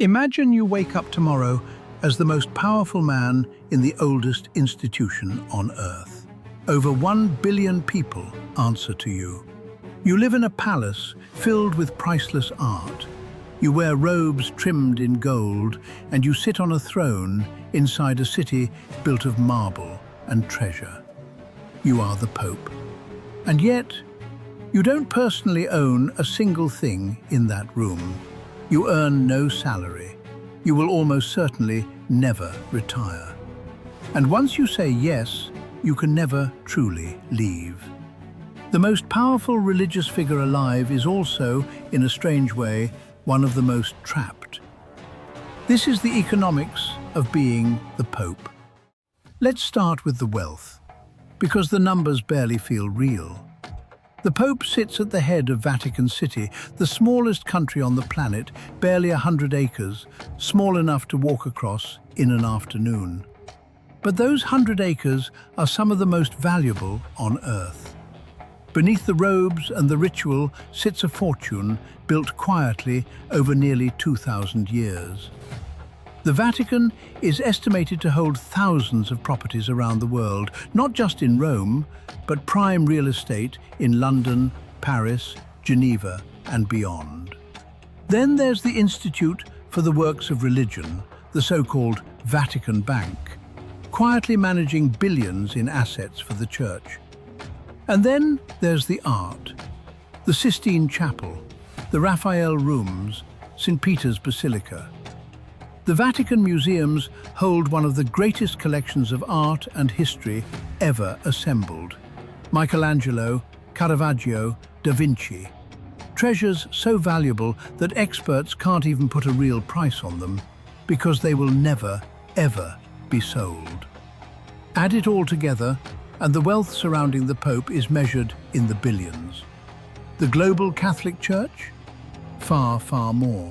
Imagine you wake up tomorrow as the most powerful man in the oldest institution on Earth. Over 1 billion people answer to you. You live in a palace filled with priceless art. You wear robes trimmed in gold, and you sit on a throne inside a city built of marble and treasure. You are the Pope. And yet, you don't personally own a single thing in that room. You earn no salary. You will almost certainly never retire. And once you say yes, you can never truly leave. The most powerful religious figure alive is also, in a strange way, one of the most trapped. This is the economics of being the Pope. Let's start with the wealth, because the numbers barely feel real. The Pope sits at the head of Vatican City, the smallest country on the planet, barely 100 acres, small enough to walk across in an afternoon. But those 100 acres are some of the most valuable on Earth. Beneath the robes and the ritual sits a fortune built quietly over nearly 2,000 years. The Vatican is estimated to hold thousands of properties around the world, not just in Rome, but prime real estate in London, Paris, Geneva, and beyond. Then there's the Institute for the Works of Religion, the so-called Vatican Bank, quietly managing billions in assets for the Church. And then there's the art, the Sistine Chapel, the Raphael Rooms, St. Peter's Basilica. The Vatican museums hold one of the greatest collections of art and history ever assembled. Michelangelo, Caravaggio, Da Vinci. Treasures so valuable that experts can't even put a real price on them because they will never, ever be sold. Add it all together, and the wealth surrounding the Pope is measured in the billions. The global Catholic Church? Far, far more.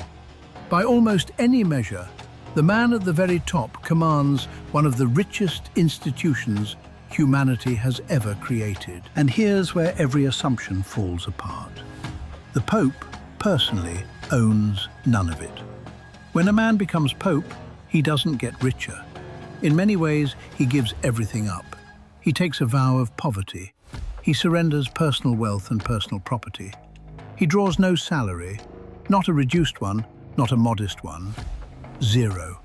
By almost any measure, the man at the very top commands one of the richest institutions humanity has ever created. And here's where every assumption falls apart. The Pope, personally, owns none of it. When a man becomes Pope, he doesn't get richer. In many ways, he gives everything up. He takes a vow of poverty. He surrenders personal wealth and personal property. He draws no salary, not a reduced one, not a modest one. Zero.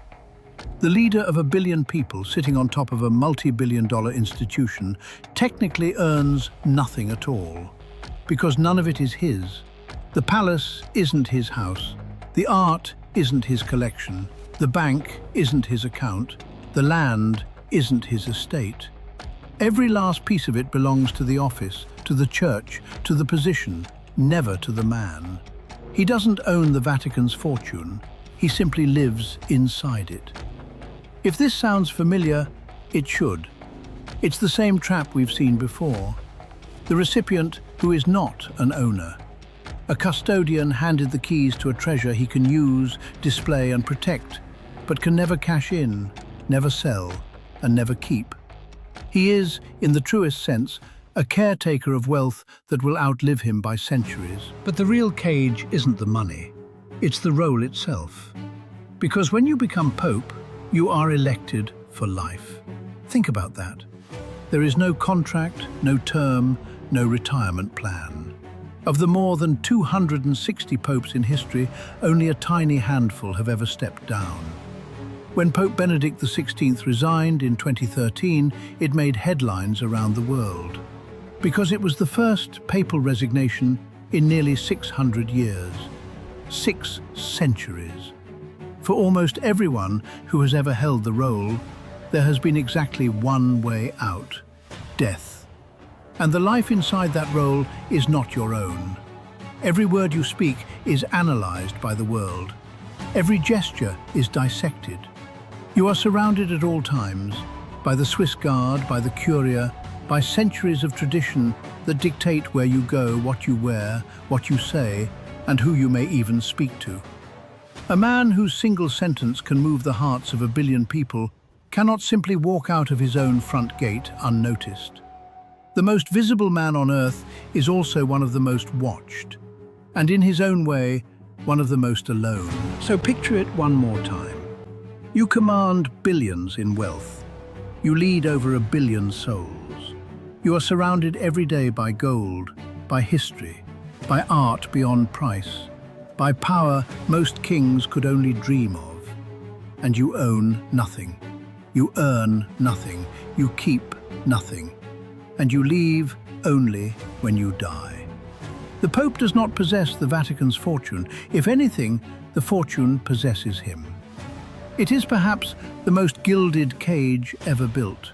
The leader of 1 billion people sitting on top of a multi-billion-dollar institution technically earns nothing at all, because none of it is his. The palace isn't his house. The art isn't his collection. The bank isn't his account. The land isn't his estate. Every last piece of it belongs to the office, to the church, to the position, never to the man. He doesn't own the Vatican's fortune. He simply lives inside it. If this sounds familiar, it should. It's the same trap we've seen before. The recipient who is not an owner. A custodian handed the keys to a treasure he can use, display and protect, but can never cash in, never sell, and never keep. He is, in the truest sense, a caretaker of wealth that will outlive him by centuries. But the real cage isn't the money. It's the role itself. Because when you become Pope, you are elected for life. Think about that. There is no contract, no term, no retirement plan. Of the more than 260 popes in history, only a tiny handful have ever stepped down. When Pope Benedict XVI resigned in 2013, it made headlines around the world. Because it was the first papal resignation in nearly 600 years. 6 centuries. For almost everyone who has ever held the role, there has been exactly one way out: death. And the life inside that role is not your own. Every word you speak is analyzed by the world. Every gesture is dissected. You are surrounded at all times by the Swiss Guard, by the Curia, by centuries of tradition that dictate where you go, what you wear, what you say, and who you may even speak to. A man whose single sentence can move the hearts of 1 billion people cannot simply walk out of his own front gate unnoticed. The most visible man on earth is also one of the most watched. And in his own way, one of the most alone. So picture it one more time. You command billions in wealth. You lead over 1 billion souls. You are surrounded every day by gold, by history, by art beyond price, by power most kings could only dream of. And you own nothing. You earn nothing. You keep nothing. And you leave only when you die. The Pope does not possess the Vatican's fortune. If anything, the fortune possesses him. It is perhaps the most gilded cage ever built,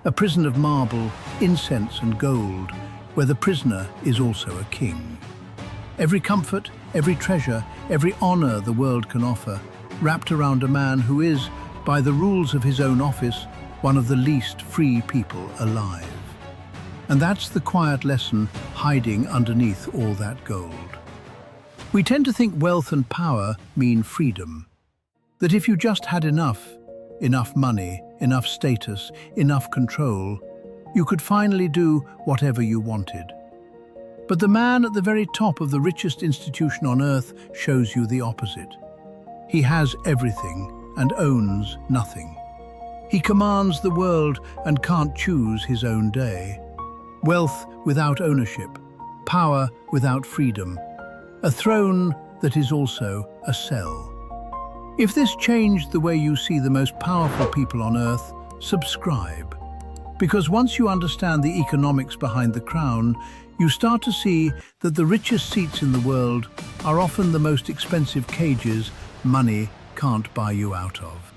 a prison of marble, incense and gold, where the prisoner is also a king. Every comfort, every treasure, every honor the world can offer, wrapped around a man who is, by the rules of his own office, one of the least free people alive. And that's the quiet lesson hiding underneath all that gold. We tend to think wealth and power mean freedom. That if you just had enough money, enough status, enough control, you could finally do whatever you wanted. But the man at the very top of the richest institution on earth shows you the opposite. He has everything and owns nothing. He commands the world and can't choose his own day. Wealth without ownership, power without freedom, a throne that is also a cell. If this changed the way you see the most powerful people on earth, subscribe. Because once you understand the economics behind the crown, you start to see that the richest seats in the world are often the most expensive cages money can't buy you out of.